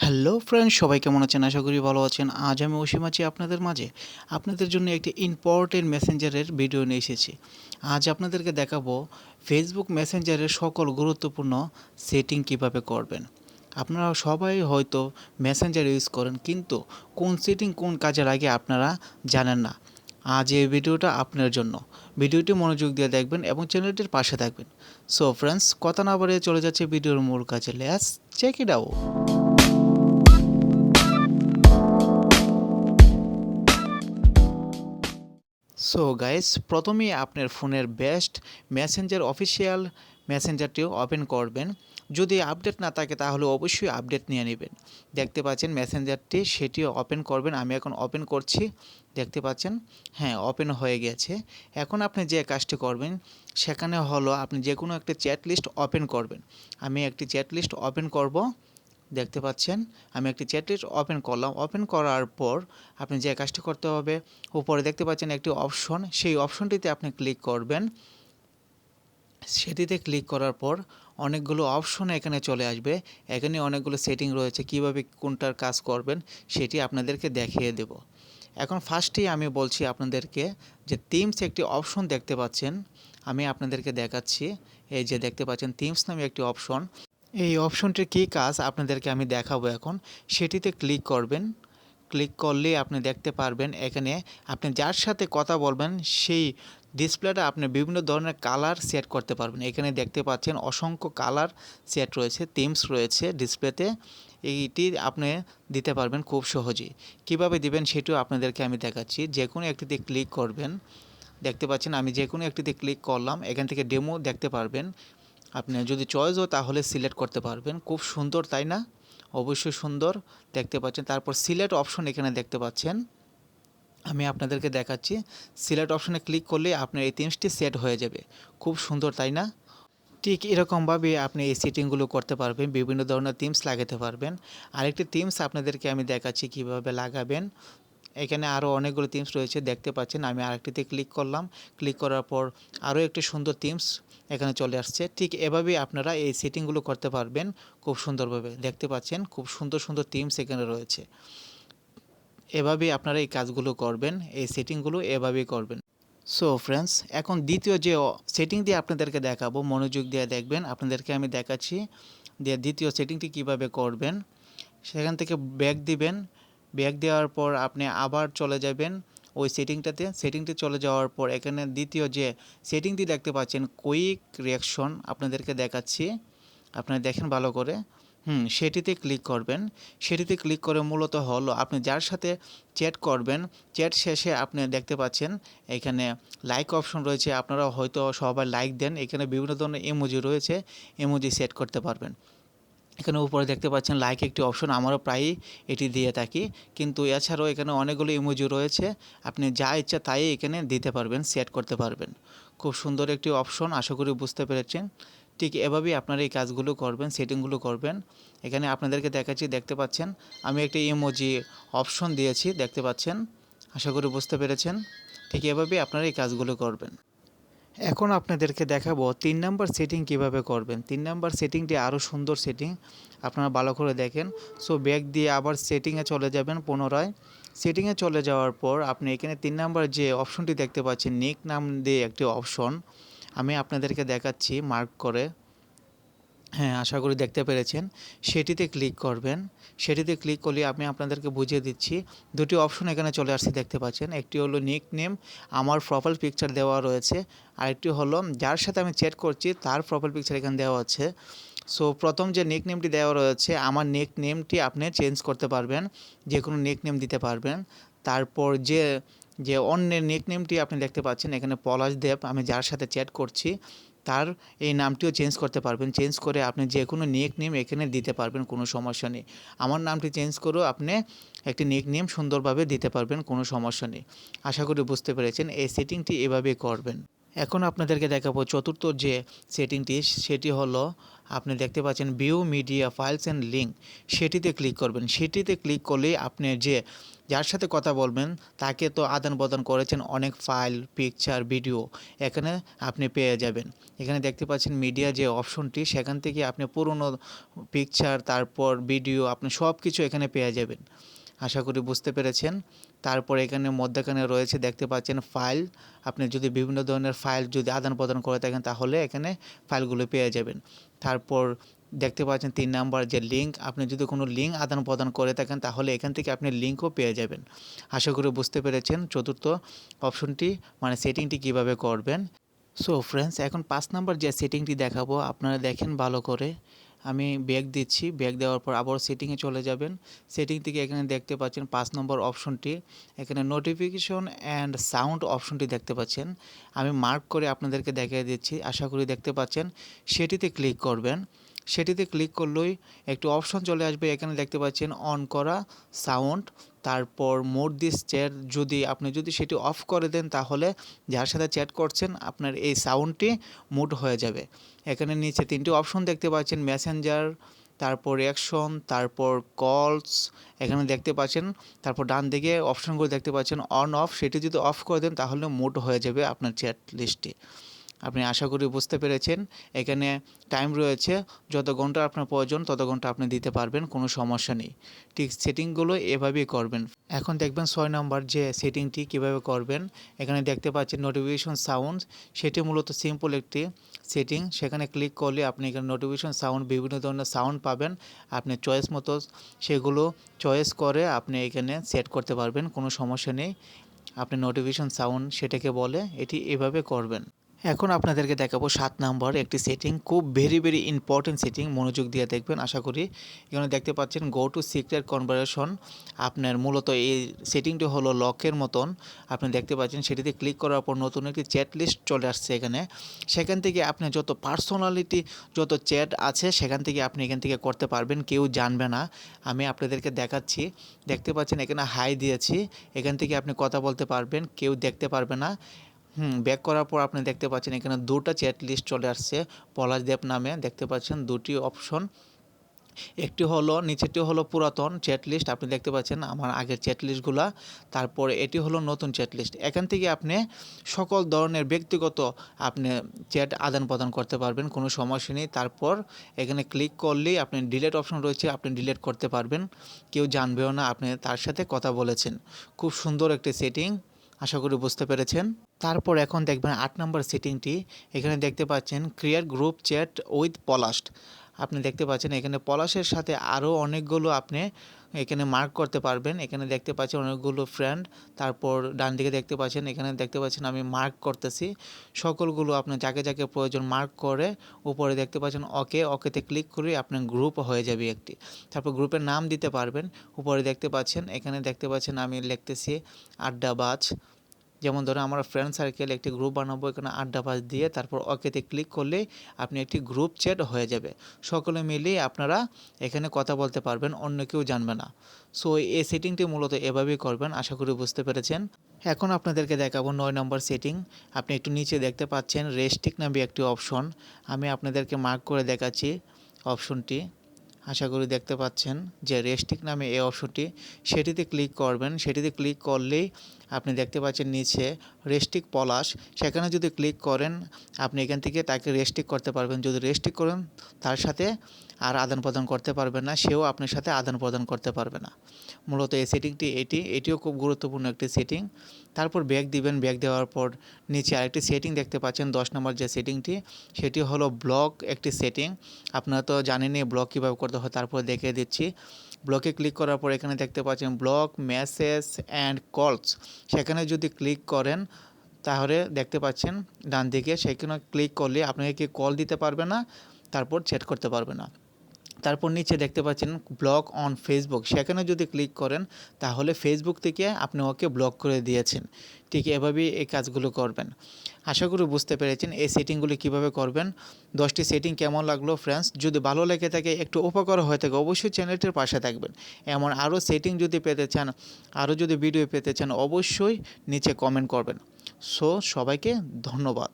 Hello friends, সবাই কেমন আছেন? আশা করি ভালো আছেন। আজ আমি অসীম আছি আপনাদের মাঝে। আপনাদের জন্য একটি ইম্পর্টেন্ট মেসেঞ্জারের ভিডিও নিয়ে এসেছি। আজ আপনাদেরকে দেখাবো ফেসবুক মেসেঞ্জারের সকল গুরুত্বপূর্ণ সেটিং কিভাবে করবেন। আপনারা সবাই হয়তো মেসেঞ্জার ইউজ করেন, কিন্তু কোন সেটিং কোন কাজে লাগে আপনারা জানেন না। আজ এই ভিডিওটা আপনার জন্য। ভিডিওটি মনোযোগ দিয়ে দেখবেন এবং চ্যানেলটির পাশে থাকবেন। সো ফ্রেন্ডস, কথা না বাড়িয়ে চলে যাচ্ছে ভিডিওর মূল কাজে। Let's check it out. So guys, প্রথমেই আপনার ফোনের বেস্ট মেসেঞ্জার অফিসিয়াল মেসেঞ্জারটিও ওপেন করবেন। যদি আপডেট না থাকে তাহলে অবশ্যই আপডেট নিয়ে নেবেন। দেখতে পাচ্ছেন মেসেঞ্জারটি, সেটিও ওপেন করবেন। আমি এখন ওপেন করছি। দেখতে পাচ্ছেন, হ্যাঁ, ওপেন হয়ে গেছে। এখন আপনি যে কাজটি করবেন সেখানে হলো আপনি যে কোনো একটা চ্যাট লিস্ট ওপেন করবেন। আমি একটি চ্যাট লিস্ট ওপেন করব। দেখতে পাচ্ছেন আমি একটি চ্যাট লিস্ট ওপেন করলাম। ওপেন করার পর আপনি যে কাজটি করতে হবে, উপরে দেখতে পাচ্ছেন একটি অপশন, সেই অপশনটিতে আপনি ক্লিক করবেন। সেটিতে ক্লিক করার পর অনেকগুলো অপশন এখানে চলে আসবে। এখানে অনেকগুলো সেটিং রয়েছে, কিভাবে কোনটার কাজ করবেন সেটি আপনাদেরকে দেখিয়ে দেব। এখন ফার্স্টেই আমি বলছি আপনাদেরকে যে থিমস একটি অপশন দেখতে পাচ্ছেন, আমি আপনাদেরকে দেখাচ্ছি। এই যে দেখতে পাচ্ছেন থিমস নামে একটি অপশন। এই অপশনটির কী কাজ আপনাদেরকে আমি দেখাবো এখন। সেটিতে ক্লিক করবেন। ক্লিক করলেই আপনি দেখতে পারবেন এখানে আপনি যার সাথে কথা বলবেন সেই ডিসপ্লেটা আপনি বিভিন্ন ধরনের কালার সেট করতে পারবেন। এখানে দেখতে পাচ্ছেন অসংখ্য কালার সেট রয়েছে, থিমস রয়েছে ডিসপ্লেতে। এইটি আপনি দিতে পারবেন খুব সহজেই। কিভাবে দিবেন সেটিও আপনাদেরকে আমি দেখাচ্ছি। যে কোনো একটিতে ক্লিক করবেন। দেখতে পাচ্ছেন আমি যে কোনো একটিতে ক্লিক করলাম। এখান থেকে ডেমো দেখতে পারবেন। আপনি যদি চয়েস হয় তাহলে সিলেক্ট করতে পারবেন। খুব সুন্দর, তাই না? অবশ্যই সুন্দর। দেখতে পাচ্ছেন তারপর সিলেক্ট অপশন এখানে দেখতে পাচ্ছেন। আমি আপনাদেরকে দেখাচ্ছি। সিলেক্ট অপশনে ক্লিক করলে আপনার এই থিমসটি সেট হয়ে যাবে। খুব সুন্দর, তাই না? ঠিক এরকমভাবে আপনি এই সেটিংগুলো করতে পারবেন, বিভিন্ন ধরনের থিমস লাগাতে পারবেন। আরেকটি থিমস আপনাদেরকে আমি দেখাচ্ছি কিভাবে লাগাবেন। এখানে আরও অনেকগুলো থিমস রয়েছে, দেখতে পাচ্ছেন। আমি আরেকটিতে ক্লিক করলাম। ক্লিক করার পর আরও একটি সুন্দর থিমস এখানে চলে আসছে। ঠিক এভাবেই আপনারা এই সেটিংগুলো করতে পারবেন খুব সুন্দরভাবে। দেখতে পাচ্ছেন খুব সুন্দর সুন্দর থিমস এখানে রয়েছে। এভাবেই আপনারা এই কাজগুলো করবেন, এই সেটিংগুলো এভাবেই করবেন। সো ফ্রেন্ডস, এখন দ্বিতীয় যে সেটিং দিয়ে আপনাদেরকে দেখাবো, মনোযোগ দিয়ে দেখবেন। আপনাদেরকে আমি দেখাচ্ছি যে দ্বিতীয় সেটিংটি কিভাবে করবেন। সেখান থেকে ব্যাক দিবেন। ব্যাক দেওয়ার পর আপনি আবার চলে যাবেন ওই সেটিংটাতে। সেটিংটি চলে যাওয়ার পর এখানে দ্বিতীয় যে সেটিংটি দেখতে পাচ্ছেন, কুইক রিঅ্যাকশন, আপনাদেরকে দেখাচ্ছি। আপনারা দেখেন ভালো করে। সেটিতে ক্লিক করবেন। সেটিতে ক্লিক করে মূলত হলো আপনি যার সাথে চ্যাট করবেন, চ্যাট শেষে আপনি দেখতে পাচ্ছেন এখানে লাইক অপশন রয়েছে। আপনারা হয়তো সবাই লাইক দেন। এখানে বিভিন্ন ধরনের ইমোজি রয়েছে, ইমোজি সেট করতে পারবেন। এখানে উপরে দেখতে পাচ্ছেন লাইক একটি অপশন, আমারও প্রায়ই এটি দিয়ে থাকি। কিন্তু এছাড়াও এখানে অনেকগুলো ইমোজি রয়েছে, আপনি যা ইচ্ছা তাই এখানে দিতে পারবেন, সেট করতে পারবেন। খুব সুন্দর একটি অপশন, আশা করি বুঝতে পেরেছেন। ঠিক এভাবেই আপনারা এই কাজগুলো করবেন, সেটিংগুলো করবেন। এখানে আপনাদেরকে দেখাচ্ছি, দেখতে পাচ্ছেন আমি একটি ইমোজি অপশন দিয়েছি, দেখতে পাচ্ছেন। আশা করি বুঝতে পেরেছেন। ঠিক এভাবেই আপনারা এই কাজগুলো করবেন। এখন আপনাদেরকে দেখাবো 3 নাম্বার সেটিং কিভাবে করবেন। 3 নাম্বার সেটিংটি আরও সুন্দর সেটিং, আপনারা ভালো করে দেখেন। সো ব্যাক দিয়ে আবার সেটিংয়ে চলে যাবেন পুনরায়। সেটিংয়ে চলে যাওয়ার পর আপনি এখানে 3 নাম্বার যে অপশনটি দেখতে পাচ্ছেন, নিক নাম দিয়ে একটি অপশন, আমি আপনাদেরকে দেখাচ্ছি মার্ক করে। হ্যাঁ, আশা করি দেখতে পেরেছেন। সেটিতে ক্লিক করবেন। সেটিতে ক্লিক করলে আমি আপনাদেরকে বুঝিয়ে দিচ্ছি। দুটি অপশন এখানে চলে আসছে, দেখতে পাচ্ছেন। একটি হলো নিক নেম, আমার প্রোফাইল পিকচার দেওয়া রয়েছে। আরেকটি হলো যার সাথে আমি চ্যাট করছি তার প্রোফাইল পিকচার এখানে দেওয়া আছে। সো প্রথম যে নিক নেমটি দেওয়া রয়েছে, আমার নিক নেমটি আপনি চেঞ্জ করতে পারবেন, যে কোনো নিক নেম দিতে পারবেন। তারপর যে যে অন্যের নিক নেমটি আপনি দেখতে পাচ্ছেন এখানে পলাশ দেব, আমি যার সাথে চ্যাট করছি তার এই নামটিও চেঞ্জ করতে পারবেন। চেঞ্জ করে আপনি যে কোনো নিক নেম এখানে দিতে পারবেন, কোনো সমস্যা নেই। আমার নামটি চেঞ্জ করেও আপনি একটি নিক নেম সুন্দরভাবে দিতে পারবেন, কোনো সমস্যা নেই। আশা করি বুঝতে পেরেছেন। এই সেটিংটি এভাবেই করবেন। এখন আপনাদেরকে দেখাবো চতুর্থ যে সেটিংটি, সেটি হলো আপনি দেখতে পাচ্ছেন view media files and link, সেটিতে ক্লিক করবেন। সেটিতে ক্লিক করলেই আপনি যার সাথে কথা বলবেন তাকে তো আদান প্রদান করেছেন অনেক ফাইল, পিকচার, ভিডিও, এখানে আপনি পেয়ে যাবেন। এখানে দেখতে পাচ্ছেন মিডিয়া যে অপশনটি, সেখান থেকে আপনি পুরনো পিকচার, তারপর ভিডিও, আপনি সব কিছু এখানে পেয়ে যাবেন। আশা করি বুঝতে পেরেছেন। তারপর এখানে মধ্যখানে রয়েছে দেখতে পাচ্ছেন ফাইল, আপনি যদি বিভিন্ন ধরনের ফাইল যদি আদান প্রদান করে থাকেন তাহলে এখানে ফাইলগুলো পেয়ে যাবেন। তারপর দেখতে পাচ্ছেন 3 নাম্বার যে লিঙ্ক, আপনি যদি কোনো লিঙ্ক আদান প্রদান করে থাকেন তাহলে এখান থেকে আপনি লিঙ্কও পেয়ে যাবেন। আশা করি বুঝতে পেরেছেন চতুর্থ অপশনটি মানে সেটিংটি কিভাবে করবেন। সো ফ্রেন্ডস, এখন 5 নাম্বার যে সেটিংটি দেখাবো আপনারা দেখেন ভালো করে। আমি ব্যাক দিচ্ছি, ব্যাক দেওয়ার পর আবার সেটিংয়ে চলে যাবেন। সেটিং থেকে এখানে দেখতে পাচ্ছেন 5 নম্বর অপশনটি, এখানে নোটিফিকেশন অ্যান্ড সাউন্ড অপশনটি দেখতে পাচ্ছেন। আমি মার্ক করে আপনাদেরকে দেখিয়ে দিচ্ছি, আশা করি দেখতে পাচ্ছেন। সেটিতে ক্লিক করবেন। সেটিতে ক্লিক করলেই একটু অপশন চলে আসবে, এখানে দেখতে পাচ্ছেন অন করা সাউন্ড, তারপর মোড দিস চ্যাট, আপনি যদি সেটি অফ করে দেন তাহলে যার সাথে চ্যাট করছেন আপনার এই সাউন্ডটি মুট হয়ে যাবে। এখানে নিচে 3টি অপশন দেখতে পাচ্ছেন, মেসেঞ্জার, তারপর অ্যাকশন, তারপর কলস, এখানে দেখতে পাচ্ছেন। তারপর ডান দিকে অপশনগুলো দেখতে পাচ্ছেন অন অফ, সেটি যদি অফ করে দেন তাহলে মুট হয়ে যাবে আপনার চ্যাট লিস্টটি। আপনি আশা করি বুঝতে পেরেছেন। এখানে টাইম রয়েছে, যত ঘন্টা আপনার প্রয়োজন তত ঘন্টা আপনি দিতে পারবেন, কোনো সমস্যা নেই। ঠিক সেটিংগুলো এভাবেই করবেন। এখন দেখবেন 6 নম্বর যে সেটিংটি কিভাবে করবেন। এখানে দেখতে পাচ্ছেন নোটিফিকেশন সাউন্ড, সেটি মূলত সিম্পল একটি সেটিং। সেখানে ক্লিক করলে আপনি এখানে নোটিফিকেশন সাউন্ড, বিভিন্ন ধরনের সাউন্ড পাবেন। আপনি চয়েস মতো সেগুলো চয়েস করে আপনি এখানে সেট করতে পারবেন, কোনো সমস্যা নেই। আপনি নোটিফিকেশন সাউন্ড সেটাকে বলে, এটি এভাবে করবেন। এখন আপনাদেরকে দেখাবো 7 নাম্বার একটি সেটিং, খুব ভেরি ইম্পর্টেন্ট সেটিং, মনোযোগ দিয়ে দেখবেন আশা করি। এখানে দেখতে পাচ্ছেন গো টু সিক্রেট কনভারসেশন, আপনার মূলত এই সেটিংটি হলো লকের মতন। আপনি দেখতে পাচ্ছেন সেটিতে ক্লিক করার পর নতুন একটি চ্যাট লিস্ট চলে আসছে এখানে। সেখান থেকে আপনি যত পার্সোনালিটি, যত চ্যাট আছে সেখান থেকে আপনি এখান থেকে করতে পারবেন, কেউ জানবে না। আমি আপনাদেরকে দেখাচ্ছি, দেখতে পাচ্ছেন এখানে হাই দিয়েছি, এখান থেকে আপনি কথা বলতে পারবেন, কেউ দেখতে পারবে না। ব্যাক করার পর আপনি দেখতে পাচ্ছেন এখানে 2টা চ্যাট লিস্ট চলে আসছে পলাশদেব নামে, দেখতে পাচ্ছেন 2টি অপশন। একটি হলো, নিচেরটি হলো পুরাতন চ্যাট লিস্ট, আপনি দেখতে পাচ্ছেন আমার আগের চ্যাট লিস্টগুলা। তারপর এটি হলো নতুন চ্যাট লিস্ট। এখান থেকে আপনি সকল ধরনের ব্যক্তিগত আপনি চ্যাট আদান প্রদান করতে পারবেন, কোনো সমস্যা নেই। তারপর এখানে ক্লিক করলেই আপনি ডিলিট অপশন রয়েছে, আপনি ডিলিট করতে পারবেন, কেউ জানবেও না আপনি তার সাথে কথা বলেছেন। খুব সুন্দর একটি সেটিং, আশা করি বুঝতে পেরেছেন। তারপর এখন দেখবেন 8 নম্বর সেটিংটি, এখানে দেখতে পাচ্ছেন ক্রিয়েট গ্রুপ চ্যাট উইথ পলাশ। আপনি দেখতে পাচ্ছেন এখানে পলাশের সাথে আরও অনেকগুলো আপনি এখানে মার্ক করতে পারবেন। এখানে দেখতে পাচ্ছেন অনেকগুলো ফ্রেন্ড, তারপর ডান দিকে দেখতে পাচ্ছেন, এখানে দেখতে পাচ্ছেন আমি মার্ক করতেছি সকলগুলো, আপনার যাকে যাকে প্রয়োজন মার্ক করে উপরে দেখতে পাচ্ছেন ওকেতে ক্লিক করে আপনার গ্রুপ হয়ে যাবে একটি। তারপর গ্রুপের নাম দিতে পারবেন, উপরে দেখতে পাচ্ছেন, এখানে দেখতে পাচ্ছেন আমি লিখতেছি আড্ডাবাজ। যেমন ধরুন আমরা ফ্রেন্ড সার্কেল একটি গ্রুপ বানাবো, এখানে আড্ডাবাজ দিয়ে তারপর ওকেতে ক্লিক করলে আপনি একটি গ্রুপ চ্যাট হয়ে যাবে, সকলে মিলিয়ে আপনারা এখানে কথা বলতে পারবেন, অন্য কেউ জানবে না। সো এই সেটিংটি মূলত এভাবেই করবেন, আশা করি বুঝতে পেরেছেন। এখন আপনাদেরকে দেখাবো 9 নম্বর সেটিং। আপনি একটু নিচে দেখতে পাচ্ছেন রেস্ট্রিক্ট নামে একটি অপশন, আমি আপনাদেরকে মার্ক করে দেখাচ্ছি অপশনটি। আশা করি দেখতে পাচ্ছেন যে রেস্ট্রিক্ট নামে এই অপশনটি, সেটিতে ক্লিক করবেন। সেটিতে ক্লিক করলেই আপনি দেখতে পাচ্ছেন নিচে রেস্ট্রিক্ট পলাশ, সেখানে যদি ক্লিক করেন আপনি এখান থেকে তাকে রেস্ট্রিক্ট করতে পারবেন। যদি রেস্ট্রিক্ট করেন তার সাথে আর আদান প্রদান করতে পারবেন না, সেও আপনার সাথে আদান প্রদান করতে পারবে না। মূলত এই সেটিংটি এটিও খুব গুরুত্বপূর্ণ একটি সেটিং। তারপর ব্যাক দিবেন, ব্যাক দেওয়ার পর নিচে আরেকটি সেটিং দেখতে পাচ্ছেন 10 নম্বর যে সেটিংটি, সেটি হলো ব্লক একটি সেটিং। আপনারা তো জানেনই ব্লক কীভাবে করতে হয়, তারপর দেখিয়ে দিচ্ছি। ব্লকে ক্লিক করার পর এখানে দেখতে পাচ্ছেন ব্লক মেসেজ অ্যান্ড কলস, সেখানে যদি ক্লিক করেন তাহলে দেখতে পাচ্ছেন ডান দিকে, সেখানে ক্লিক করলে আপনাকে কি কল দিতে পারবে না, তারপর চ্যাট করতে পারবে না। তারপর নিচে দেখতে পাচ্ছেন ব্লক অন ফেসবুক, সেখানে যদি ক্লিক করেন তাহলে ফেসবুক থেকে আপনি ওকে ব্লক করে দিয়েছেন। ঠিক এভাবেই এই কাজগুলো করবেন। আশা করি বুঝতে পেরেছেন এই সেটিংগুলি কিভাবে করবেন। 10টি সেটিং কেমন লাগলো ফ্রেন্ডস? যদি ভালো লেগে থাকে, একটু উপকার হয়ে থাকে, অবশ্যই চ্যানেলটির পাশে থাকবেন। এমন আরও সেটিং যদি পেতে চান, আরও যদি ভিডিও পেতে চান, অবশ্যই নিচে কমেন্ট করবেন। সো সবাইকে ধন্যবাদ।